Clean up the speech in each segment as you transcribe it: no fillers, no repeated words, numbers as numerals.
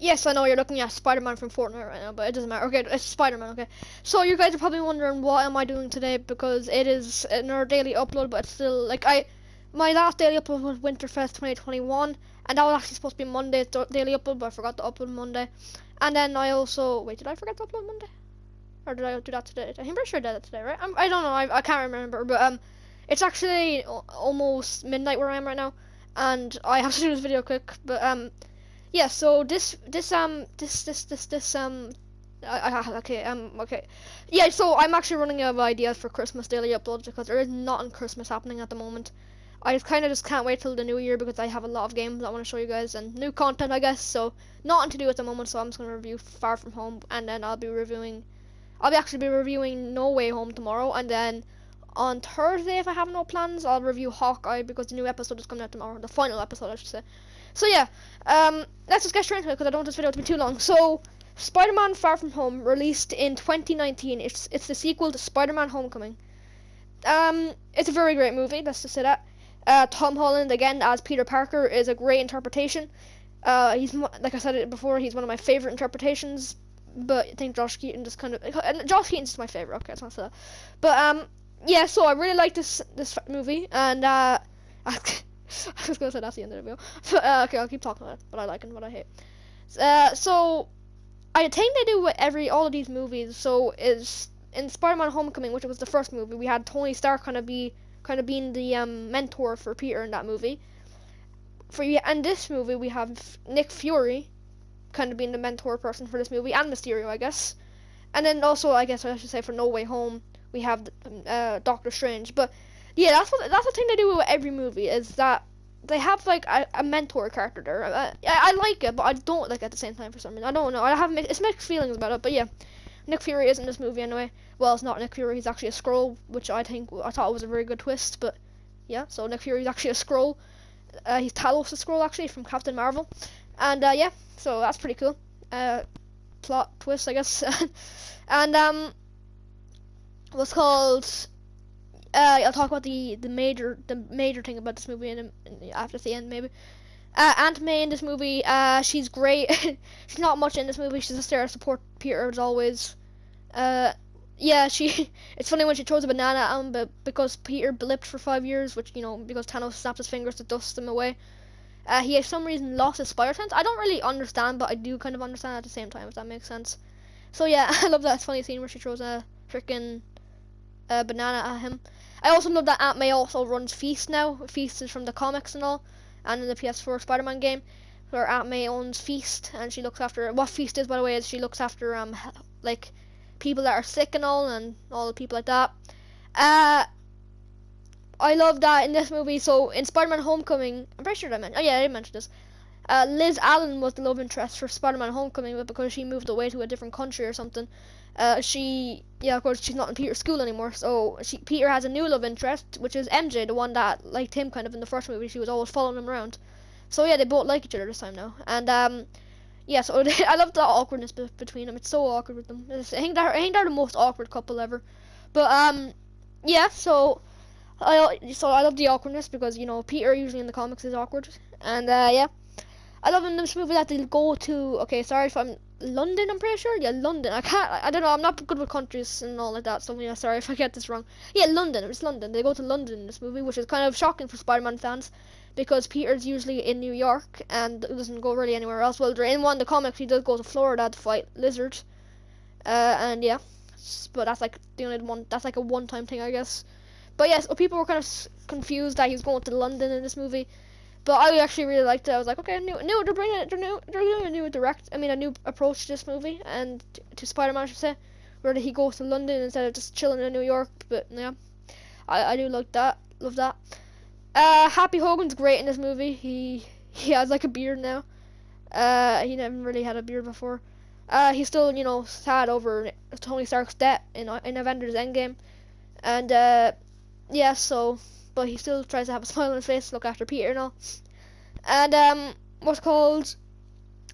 Yes, I know you're looking at Spider-Man from Fortnite right now, but it doesn't matter. Okay, it's Spider-Man, okay. So you guys are probably wondering what am I doing today, because it is another daily upload, but it's still, like, my last daily upload was Winterfest 2021, and that was actually supposed to be Monday's daily upload, but I forgot to upload Monday. And then I also, wait, did I forget to upload Monday? Or did I do that today? I'm pretty sure I did that today, right? I don't know, I can't remember, but, it's actually almost midnight where I am right now, and I have to do this video quick, but, yeah, so okay, okay. Yeah, so I'm actually running out of ideas for Christmas daily uploads because there is nothing Christmas happening at the moment. I just can't wait till the new year because I have a lot of games I want to show you guys and new content, I guess, so nothing to do at the moment, so I'm just going to review Far From Home, and then I'll actually be reviewing No Way Home tomorrow, and then on Thursday, if I have no plans, I'll review Hawkeye because the new episode is coming out tomorrow, the final episode, I should say. So yeah, let's just get straight into it because I don't want this video to be too long. So, Spider-Man Far From Home, released in 2019. It's the sequel to Spider-Man Homecoming. It's a very great movie, let's just say that. Tom Holland, again, as Peter Parker, is a great interpretation. Like I said it before, he's one of my favorite interpretations, but I think Josh Keaton just kind of... Josh Keaton's my favorite, okay, it's not so that. But, yeah, so I really like this movie, and, I was gonna say that's the end of the video. But, okay, I'll keep talking about it, what I like and what I hate. So I think they do what all of these movies. So is in Spider-Man Homecoming, which was the first movie, we had Tony Stark kind of being the mentor for Peter in that movie. And this movie, we have Nick Fury kind of being the mentor person for this movie, and Mysterio, I guess. And then also, I guess I should say, for No Way Home, we have Doctor Strange. But yeah, that's the thing they do with every movie, is that they have like a mentor character there. I like it, but I don't like it at the same time for some reason. I don't know. I have it's mixed feelings about it. But yeah, Nick Fury is in this movie anyway. Well, it's not Nick Fury. He's actually a Skrull, which I thought was a very good twist. But yeah, so Nick Fury is actually a Skrull. He's Talos, the Skrull, actually, from Captain Marvel. And yeah, so that's pretty cool. Plot twist, I guess. And what's called? I'll talk about the major thing about this movie after the end, maybe. Aunt May in this movie, she's great. She's not much in this movie. She's just there to support Peter as always. Yeah, it's funny when she throws a banana at him, but because Peter blipped for 5 years, which, you know, because Thanos snapped his fingers to dust him away, he for some reason lost his spider sense. I don't really understand, but I do kind of understand at the same time, if that makes sense. So yeah, I love that funny scene where she throws a freaking banana at him. I also love that Aunt May also runs Feast now. Feast is from the comics and all, and in the PS4 Spider-Man game, where Aunt May owns Feast, and she looks after... What Feast is, by the way, is she looks after, like, people that are sick and all the people like that. I love that in this movie. So, in Spider-Man Homecoming, I'm pretty sure I did mention this. Liz Allen was the love interest for Spider-Man Homecoming, but because she moved away to a different country or something, of course, she's not in Peter's school anymore, so Peter has a new love interest, which is MJ, the one that liked him kind of in the first movie. She was always following him around. So yeah, they both like each other this time now. And yeah, so I love the awkwardness between them. It's so awkward with them. I think they're the most awkward couple ever. But yeah, so I love the awkwardness because, you know, Peter usually in the comics is awkward. And yeah, I love in this movie that they go to, okay, sorry if I'm London, I'm pretty sure. Yeah, London. I don't know, I'm not good with countries and all like that, so yeah, sorry if I get this wrong. Yeah, London. It's London. They go to London in this movie, which is kind of shocking for Spider-Man fans, because Peter's usually in New York and doesn't go really anywhere else. Well, in one of the comics, he does go to Florida to fight Lizard. And yeah, but that's like the only one. That's like a one-time thing, I guess. But yeah, so people were kind of confused that he was going to London in this movie. But I actually really liked it. I was like, okay, they're doing a new approach to this movie and to Spider-Man, I should say, where he goes to London instead of just chilling in New York. But yeah, I do like that, love that. Happy Hogan's great in this movie. He has like a beard now. He never really had a beard before. He's still, you know, sad over Tony Stark's death in Avengers Endgame, and yeah, so. But he still tries to have a smile on his face to look after Peter and all. And what's called?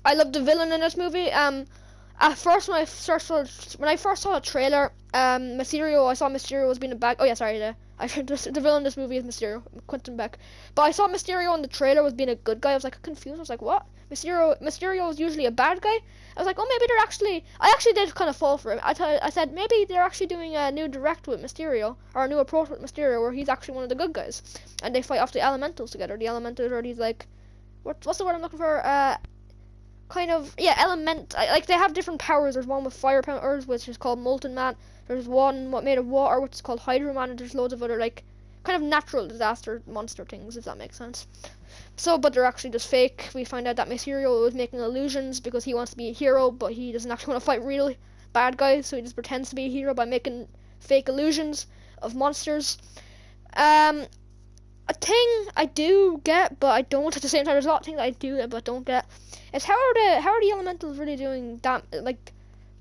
I love the villain in this movie. At first when I first saw the trailer, Mysterio, I saw Mysterio was being a bad. Oh yeah, sorry. The villain in this movie is Mysterio, Quentin Beck. But I saw Mysterio in the trailer was being a good guy. I was like confused. I was like, what? Mysterio is usually a bad guy. I was like, oh, maybe I actually did kind of fall for it. I said maybe they're actually doing a new direct with Mysterio, or a new approach with Mysterio, where he's actually one of the good guys, and they fight off the Elementals together. The Elementals are these like, what's the word I'm looking for? Kind of, yeah, like they have different powers. There's one with fire powers, which is called Molten Man. There's one made of water, which is called Hydro Man, and there's loads of other like kind of natural disaster monster things, if that makes sense. So, but they're actually just fake. We find out that Mysterio is making illusions because he wants to be a hero, but he doesn't actually want to fight really bad guys, so he just pretends to be a hero by making fake illusions of monsters. A thing I do get, but I don't at the same time. There's a lot of things I do get, but don't get. Is how are the elementals really doing damage?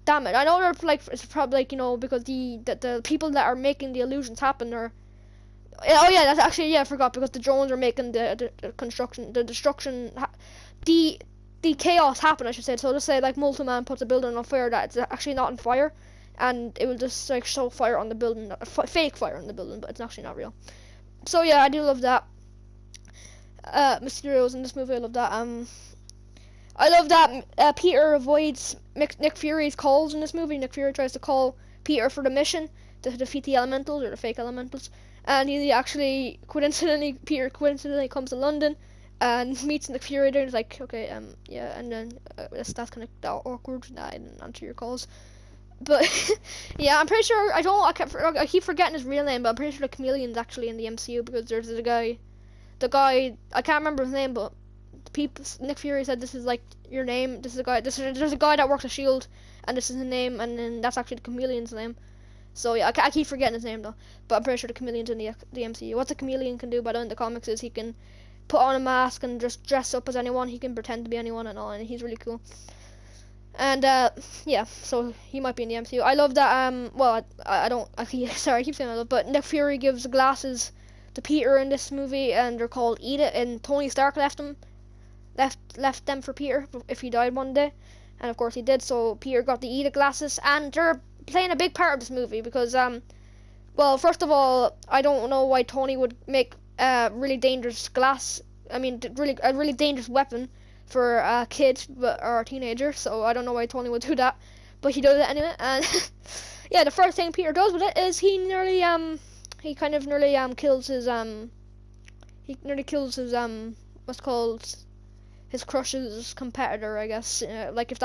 I know they're like, it's probably like, you know, because the people that are making the illusions happen are. Oh yeah, that's actually, yeah, I forgot, because the drones are making the destruction, the chaos happen, I should say. So let's say like Molten Man puts a building on fire that's actually not on fire, and it will just like show fire on the building, fake fire on the building, but it's actually not real. So yeah, I do love that. Mysterio's in this movie. I love that. I love that Peter avoids Nick Fury's calls in this movie. Nick Fury tries to call Peter for the mission to defeat the Elementals, or the fake Elementals, and he actually Peter coincidentally comes to London and meets Nick Fury there. And he's like, okay, yeah, and then that's kind of awkward. Nah, I didn't answer your calls. But yeah, I'm pretty sure I keep forgetting his real name, but I'm pretty sure the Chameleon's actually in the MCU, because there's the guy I can't remember his name, but Nick Fury said, this is like your name. This is a guy. There's a guy that works at Shield, and this is his name, and then that's actually the Chameleon's name. So yeah, I keep forgetting his name though, but I'm pretty sure the Chameleon's in the MCU. What the Chameleon can do, by the way, in the comics, is he can put on a mask and just dress up as anyone. He can pretend to be anyone and all, and he's really cool. And yeah, so he might be in the MCU. I love that. Well, I don't actually. Sorry, I keep saying I love, but Nick Fury gives the glasses to Peter in this movie, and they're called Eat It. And Tony Stark left them for Peter if he died one day, and of course he did. So Peter got the Eat It glasses, and they're playing a big part of this movie because well, first of all, I don't know why Tony would make really dangerous a really dangerous weapon for a kid or a teenager, so I don't know why Tony would do that, but he does it anyway. And yeah, the first thing Peter does with it is he nearly kills his what's called his crush's competitor, I guess. Like if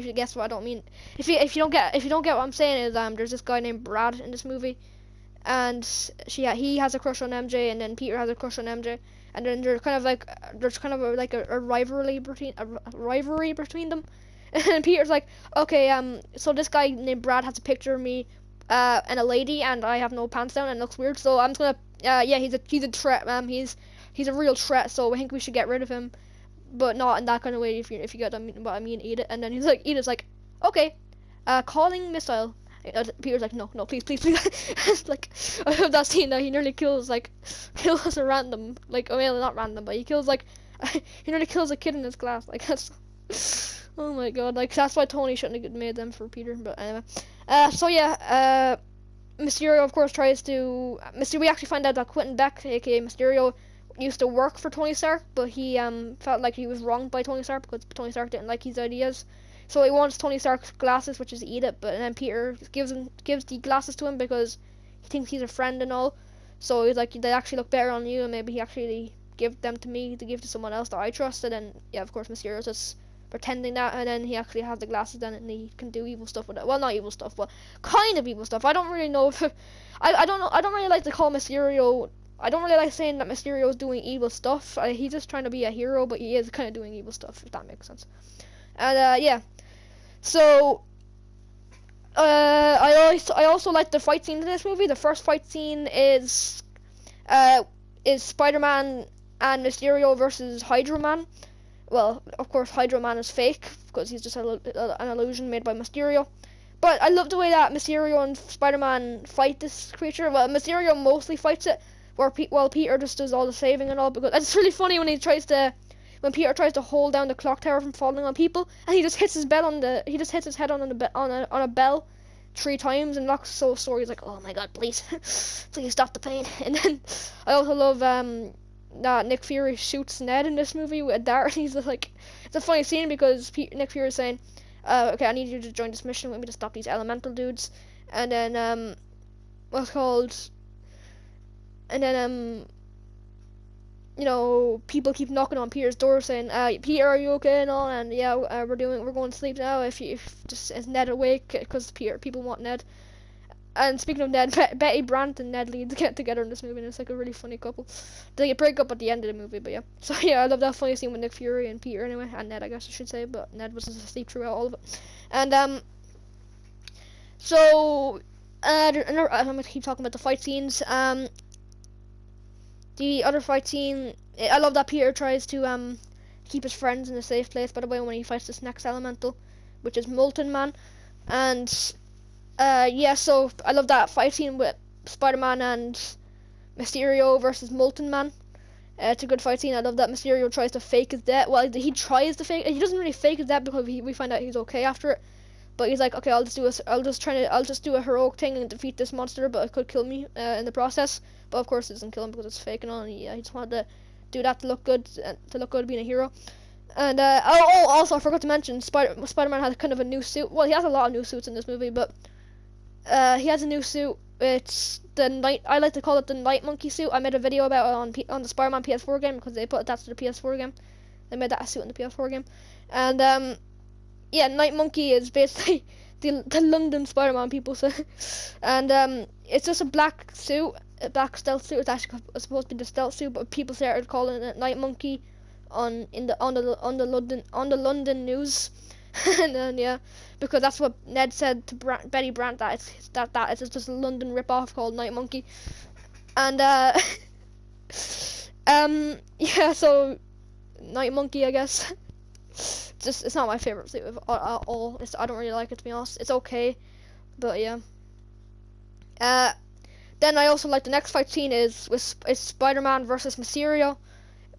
you guess what I don't mean, if you don't get what I'm saying, is there's this guy named Brad in this movie, and he has a crush on MJ, and then Peter has a crush on MJ. And then there's kind of a rivalry between them. And Peter's like, okay, so this guy named Brad has a picture of me and a lady, and I have no pants down, and it looks weird. So I'm just gonna, yeah, he's a threat. He's a real threat. So I think we should get rid of him, but not in that kind of way. If you get what I mean, Eat It. And then Edith's like, okay, calling missile. Peter's like, no, please. Like, I love that scene that he nearly kills a random, like, well, not random, but he nearly kills a kid in his class. Like, that's, oh my god, like, that's why Tony shouldn't have made them for Peter. But anyway, so yeah, Mysterio, of course, we actually find out that Quentin Beck, aka Mysterio, used to work for Tony Stark, but he felt like he was wronged by Tony Stark because Tony Stark didn't like his ideas. So he wants Tony Stark's glasses, which is Eat It, but then Peter gives the glasses to him because he thinks he's a friend and all. So he's like, they actually look better on you, and maybe he actually give them to me to give to someone else that I trust. And then, yeah, of course, Mysterio's just pretending that, and then he actually has the glasses then, and he can do evil stuff with it. Well, not evil stuff, but kind of evil stuff. I don't really know if I don't know. I don't really like to call Mysterio. I don't really like saying that Mysterio is doing evil stuff. He's just trying to be a hero, but he is kind of doing evil stuff, if that makes sense. And yeah. So, I also like the fight scenes in this movie. The first fight scene is Spider-Man and Mysterio versus Hydro Man. Well, of course, Hydro Man is fake because he's just an illusion made by Mysterio. But I love the way that Mysterio and Spider-Man fight this creature. Well, Mysterio mostly fights it, while Peter just does all the saving and all. Because it's really funny when Peter tries to hold down the clock tower from falling on people, and he just hits his head on a bell 3 times, and knocks so sore. He's like, oh my god, please stop the pain. And then I also love Nick Fury shoots Ned in this movie with a dart. He's like, it's a funny scene because Nick Fury is saying, okay, I need you to join this mission with me to stop these elemental dudes. And then what's called, and then you know, people keep knocking on Peter's door saying, Peter, are you okay and all? And yeah, we're going to sleep now. If just is Ned awake? Because people want Ned. And speaking of Ned, Betty Brant and Ned Leeds get together in this movie, and it's like a really funny couple. They break up at the end of the movie, but yeah. So yeah, I love that funny scene with Nick Fury and Peter anyway, and Ned, I guess I should say, but Ned was asleep throughout all of it. And so I'm gonna keep talking about the fight scenes. The other fight scene, I love that Peter tries to keep his friends in a safe place. By the way, when he fights this next elemental, which is Molten Man, and yeah, so I love that fight scene with Spider-Man and Mysterio versus Molten Man. It's a good fight scene. I love that Mysterio tries to fake his death. Well, he tries to fake. He doesn't really fake his death because we find out he's okay after it. But he's like, okay, I'll just do a heroic thing and defeat this monster, but it could kill me in the process. But of course, it doesn't kill him because it's fake and all. And he just wanted to do that to look good, being a hero. And also I forgot to mention, Spider-Man has kind of a new suit. Well, he has a lot of new suits in this movie, but he has a new suit. It's I like to call it the Night Monkey suit. I made a video about it on the Spider-Man PS4 game because they put attached to the PS4 game. They made that a suit in the PS4 game, and yeah, Night Monkey is basically the London Spider-Man, people say, and it's just a black suit, a black stealth suit. It's actually supposed to be the stealth suit, but people started calling it Night Monkey on the London news, and then yeah, because that's what Ned said to Betty Brant, that it's just a London rip-off called Night Monkey, and yeah, so Night Monkey, I guess. It's not my favorite suit at all. I don't really like it, to be honest. It's okay, but yeah. Then I also like the next fight scene is Spider-Man versus Mysterio.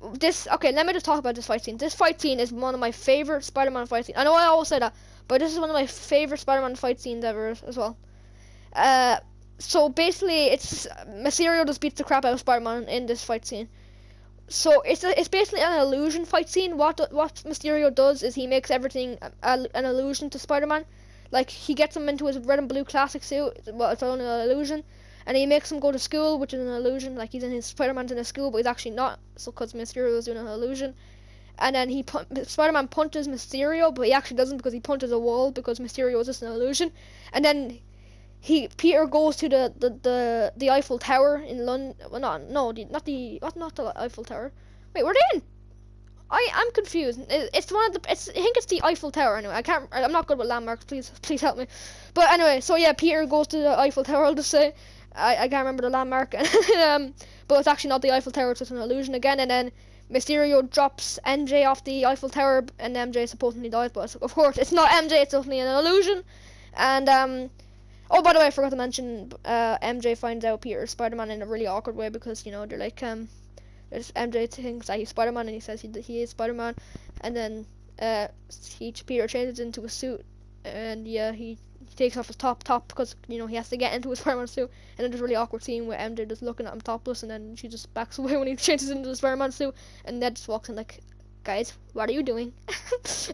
Okay, let me just talk about this fight scene. This fight scene is one of my favorite Spider-Man fight scenes. I know I always say that, but this is one of my favorite Spider-Man fight scenes ever as well. So basically, it's Mysterio just beats the crap out of Spider-Man in this fight scene. So it's basically an illusion fight scene. What Mysterio does is he makes everything an illusion to Spider-Man. Like, he gets him into his red and blue classic suit. Well, it's only an illusion. And he makes him go to school, which is an illusion. Like, Spider-Man's in a school, but he's actually not. So, because Mysterio is doing an illusion. And then Spider-Man punches Mysterio, but he actually doesn't because he punches a wall because Mysterio is just an illusion. And then Peter goes to the Eiffel Tower in London. Well, not the Eiffel Tower. Wait, where are they in? I'm confused. It's one of the. I think it's the Eiffel Tower. Anyway, I'm not good with landmarks. Please help me. But anyway, so yeah, Peter goes to the Eiffel Tower. I'll just say, I can't remember the landmark. But it's actually not the Eiffel Tower. It's just an illusion again. And then Mysterio drops MJ off the Eiffel Tower, and MJ supposedly dies. But of course, it's not MJ. It's only an illusion. And oh, by the way, I forgot to mention, MJ finds out Peter's Spider-Man in a really awkward way because, you know, they're like, MJ thinks that he's Spider-Man and he says he is Spider-Man, and then Peter changes into a suit, and yeah, he takes off his top because, you know, he has to get into his Spider-Man suit, and then there's a really awkward scene where MJ just looking at him topless, and then she just backs away when he changes into the Spider-Man suit, and Ned just walks in like, guys, what are you doing?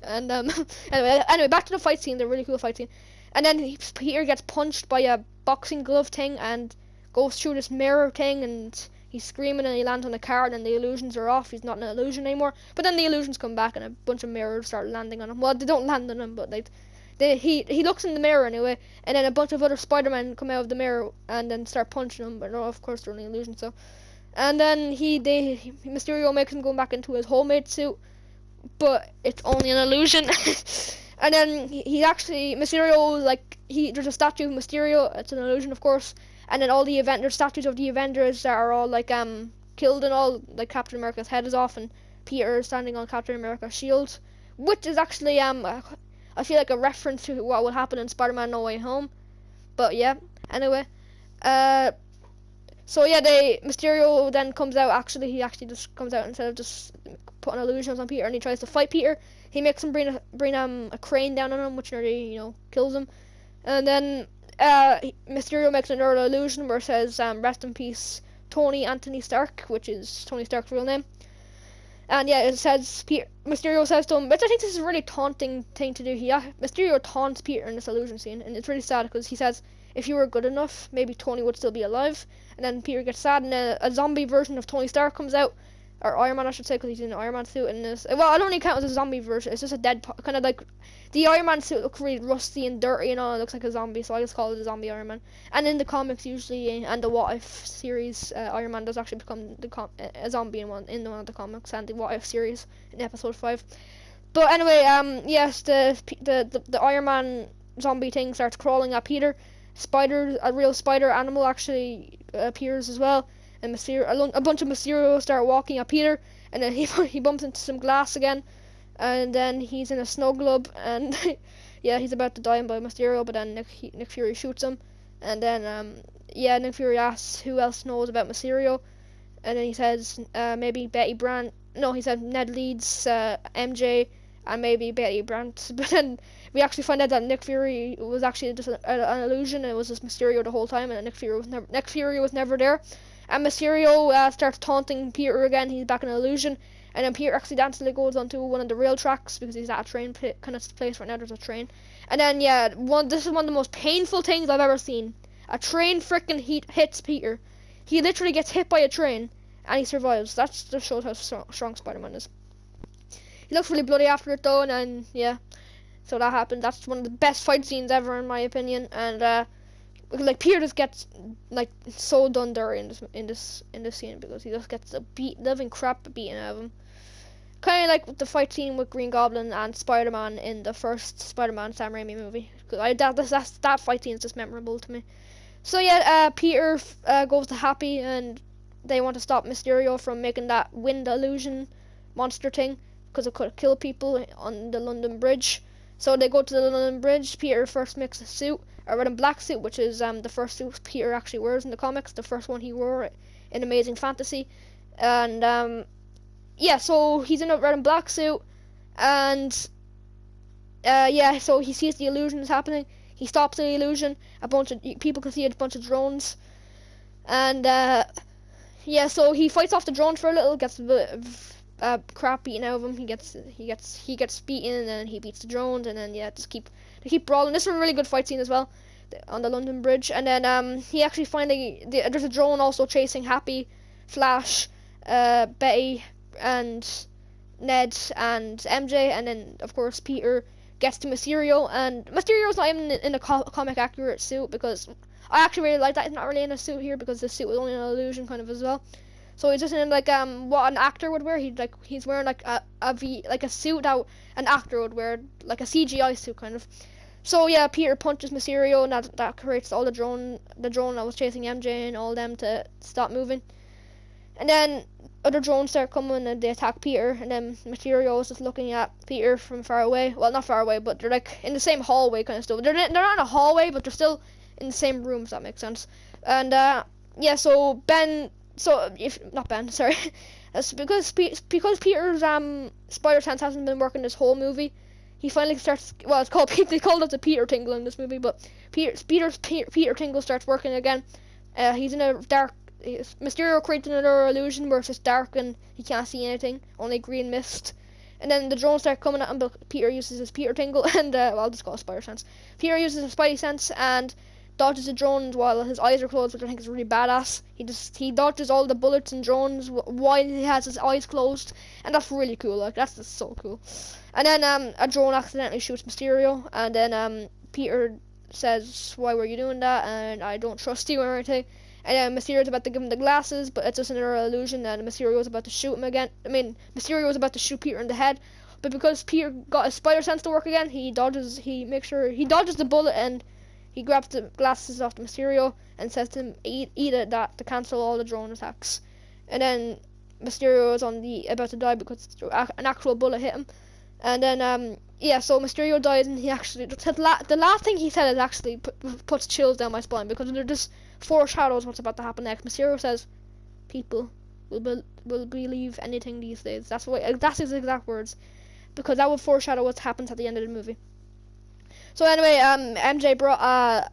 And anyway, back to the fight scene, the really cool fight scene. And then Peter gets punched by a boxing glove thing and goes through this mirror thing, and he's screaming and he lands on the car, and then the illusions are off. He's not an illusion anymore. But then the illusions come back and a bunch of mirrors start landing on him. Well, they don't land on him, but he looks in the mirror anyway, and then a bunch of other Spider-Men come out of the mirror and then start punching him. But no, of course they're only illusions. So, and then Mysterio makes him go back into his homemade suit, but it's only an illusion. And then Mysterio, like, there's a statue of Mysterio. It's an illusion, of course. And then there's statues of the Avengers that are all like killed and all. Like, Captain America's head is off, and Peter is standing on Captain America's shield, which is actually I feel like a reference to what would happen in Spider-Man No Way Home. But yeah, anyway, so yeah, Mysterio then comes out. He actually just comes out instead of just putting illusions on Peter, and he tries to fight Peter. He makes him bring a crane down on him, which nearly, you know, kills him. And then Mysterio makes another illusion where it says, rest in peace, Tony Anthony Stark, which is Tony Stark's real name. And yeah, it says Mysterio says to him, which I think this is a really taunting thing to do. Mysterio taunts Peter in this illusion scene, and it's really sad because he says, if you were good enough, maybe Tony would still be alive. And then Peter gets sad, and a zombie version of Tony Stark comes out, or Iron Man I should say, because he's in an Iron Man suit. And this, well, I don't really count it as a zombie version. It's just a dead, kind of like the Iron Man suit looks really rusty and dirty, and all. It looks like a zombie, so I just call it a zombie Iron Man. And in the comics, usually, and the What If series, Iron Man does actually become a zombie in one of the comics, and the What If series in episode 5. But anyway, yes, the Iron Man zombie thing starts crawling at Peter. A real spider animal actually appears as well, and a bunch of Mysterio start walking at Peter, and then he bumps into some glass again. And then he's in a snow globe, and yeah, he's about to die by Mysterio, but then Nick Fury shoots him. And then, yeah, Nick Fury asks who else knows about Mysterio, and then he says, maybe Betty Brant. No, he said Ned Leeds, MJ, and maybe Betty Brant. But then we actually find out that Nick Fury was actually just an illusion, and it was just Mysterio the whole time, and Nick Fury was never there. And Mysterio starts taunting Peter again. He's back in an illusion. And then Peter accidentally goes onto one of the rail tracks because he's at a train kind of place right now. There's a train. And then, yeah, this is one of the most painful things I've ever seen. A train frickin' hits Peter. He literally gets hit by a train, and he survives. That just shows how strong Spider-Man is. He looks really bloody after it, though, and then, yeah. So that happened. That's one of the best fight scenes ever, in my opinion. And, like, Peter just gets, like, so done dirty in this scene because he just gets the living crap beaten out of him. Kind of like the fight scene with Green Goblin and Spider-Man in the first Spider-Man Sam Raimi movie. That fight scene is just memorable to me. So yeah, Peter goes to Happy, and they want to stop Mysterio from making that wind illusion monster thing because it could kill people on the London Bridge. So they go to the London Bridge. Peter first makes a suit, a red and black suit, which is the first suit Peter actually wears in the comics, the first one he wore in Amazing Fantasy. And yeah, so he's in a red and black suit, and yeah, so he sees the illusion is happening. He stops the illusion. People can see a bunch of drones, and yeah, so he fights off the drones for a little, gets a bit of crap beaten out of him. He gets beaten, and then he beats the drones, and then yeah, they keep brawling. This is a really good fight scene as well on the London Bridge. And then he actually there's a drone also chasing Happy, Flash, Betty, and Ned and MJ, and then of course Peter gets to Mysterio, and Mysterio's not even in a comic accurate suit, because I actually really like that he's not really in a suit here, because the suit was only an illusion kind of as well. So he's just in like what an actor would wear. He's wearing like a suit that an actor would wear, like a CGI suit kind of. So yeah, Peter punches Mysterio, and that creates all the drone that was chasing MJ and all them to stop moving. And then other drones start coming and they attack Peter, and then Mysterio is just looking at Peter from far away. Well, not far away, but they're like in the same hallway kind of stuff. They're not in a hallway, but they're still in the same room, if that makes sense. And yeah, so that's because Peter's spider sense hasn't been working this whole movie. He finally starts. Well, they called it the Peter Tingle in this movie, but Peter Tingle starts working again. He's in a dark. Mysterio creates another illusion where it's just dark and he can't see anything, only green mist. And then the drones start coming at him, but Peter uses his Peter Tingle, and well, I'll just call it Spider Sense. Peter uses his Spidey Sense and dodges the drones while his eyes are closed, which I think is really badass. He dodges all the bullets and drones while he has his eyes closed, and that's really cool. Like, that's just so cool. And then a drone accidentally shoots Mysterio, and then Peter says, "Why were you doing that? And I don't trust you," or anything. And then Mysterio's about to give him the glasses, but it's just another illusion, and Mysterio's about to shoot him again. Mysterio was about to shoot Peter in the head, but because Peter got his spider sense to work again, he dodges the bullet, and he grabs the glasses off the Mysterio and says to him, eat it, that to cancel all the drone attacks. And then Mysterio is about to die because an actual bullet hit him. And then yeah, so Mysterio dies, and he actually the last thing he said is actually puts chills down my spine, because they're just foreshadows what's about to happen next. Mysterio says, "People will believe anything these days." That's his exact words, because that will foreshadow what happens at the end of the movie. So anyway, MJ brought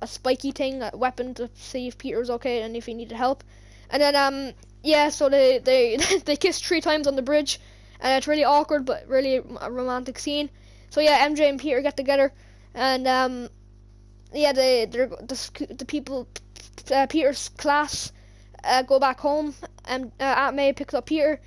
a spiky thing, a weapon, to see if Peter was okay and if he needed help. And then yeah, so they they kiss 3 times on the bridge, and it's really awkward but really a romantic scene. So yeah, MJ and Peter get together, and yeah, the people, Peter's class, go back home, and Aunt May picks up Peter.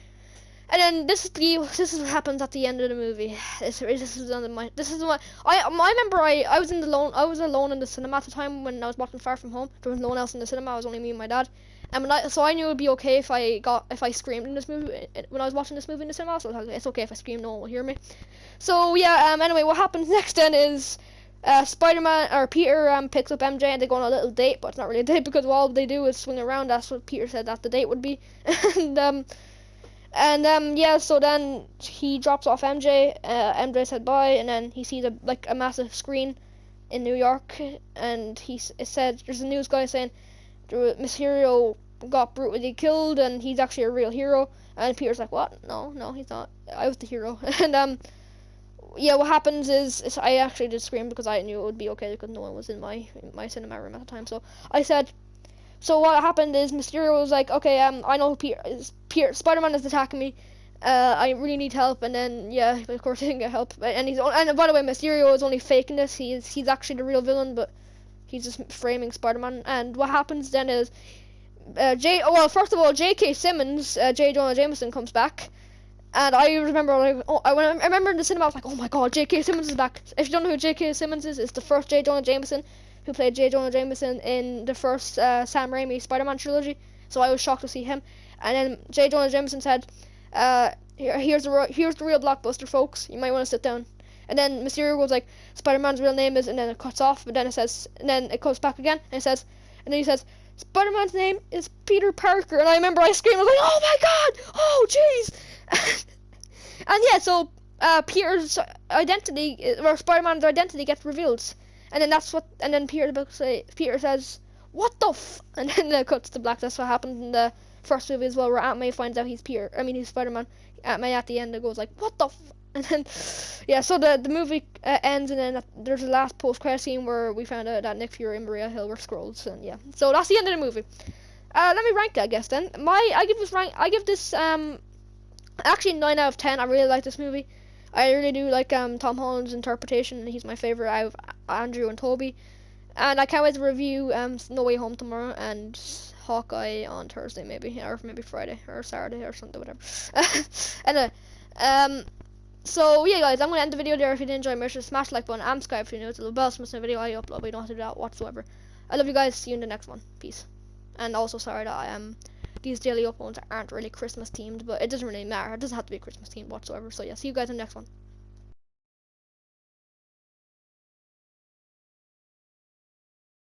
And then this is what happens at the end of the movie. This is under my this is what I remember. I was alone in the cinema at the time when I was watching Far From Home. There was no one else in the cinema. It was only me and my dad. And so I knew it'd be okay if I screamed in this movie when I was watching this movie in the cinema. So it's okay if I scream. No one will hear me. So yeah. Anyway, what happens next then is Spider-Man or Peter picks up MJ and they go on a little date, but it's not really a date because all they do is swing around. That's what Peter said that the date would be. And yeah, so then he drops off MJ. MJ said bye, and then he sees a massive screen in New York, and it said there's a news guy saying Mysterio got brutally killed, and he's actually a real hero. And Peter's like, what? No, he's not. I was the hero. And yeah, what happens is I actually did scream because I knew it would be okay because no one was in my cinema room at the time. So I said. So what happened is Mysterio was like, okay, I know Peter Spider-Man is attacking me. I really need help. And then yeah, of course he didn't get help. And by the way, Mysterio is only faking this. He's actually the real villain, but he's just framing Spider-Man. And what happens then is first of all, J.K. Simmons, J. Jonah Jameson comes back. And I remember, I remember in the cinema, I was like, oh my god, J.K. Simmons is back. If you don't know who J.K. Simmons is, it's the first J. Jonah Jameson who played J. Jonah Jameson in the first Sam Raimi Spider-Man trilogy. So I was shocked to see him. And then J. Jonah Jameson said, here's the real blockbuster, folks. You might want to sit down. And then Mysterio goes like, Spider-Man's real name is, and then it cuts off. But then it says, and then it goes back again, and then he says, Spider-Man's name is Peter Parker. And I remember I screamed, I was like, oh my god, oh jeez. And yeah, so Peter's identity, or Spider-Man's identity gets revealed. And then Peter says, what the f? And then it cuts to black. That's what happened in the first movie as well, where Aunt May finds out he's Spider-Man. Aunt May at the end, it goes like, what the f? And then, yeah, so the movie ends, and then there's a last post-credit scene where we found out that Nick Fury and Maria Hill were Skrulls, and yeah. So that's the end of the movie. Let me rank it, I guess, then. I give this, actually 9 out of 10. I really like this movie. I really do like Tom Holland's interpretation. He's my favorite out of Andrew and Toby. And I can't wait to review No Way Home tomorrow and Hawkeye on Thursday maybe, or maybe Friday or Saturday or something, whatever. Anyway, so yeah guys, I'm gonna end the video there. If you did enjoy, make sure to smash the like button and subscribe if you're new to the bell. So miss a video I upload, but you don't have to do that whatsoever. I love you guys. See you in the next one. Peace. And also sorry that these daily uploads aren't really Christmas themed, but it doesn't really matter. It doesn't have to be Christmas themed whatsoever. So yeah, see you guys in the next one.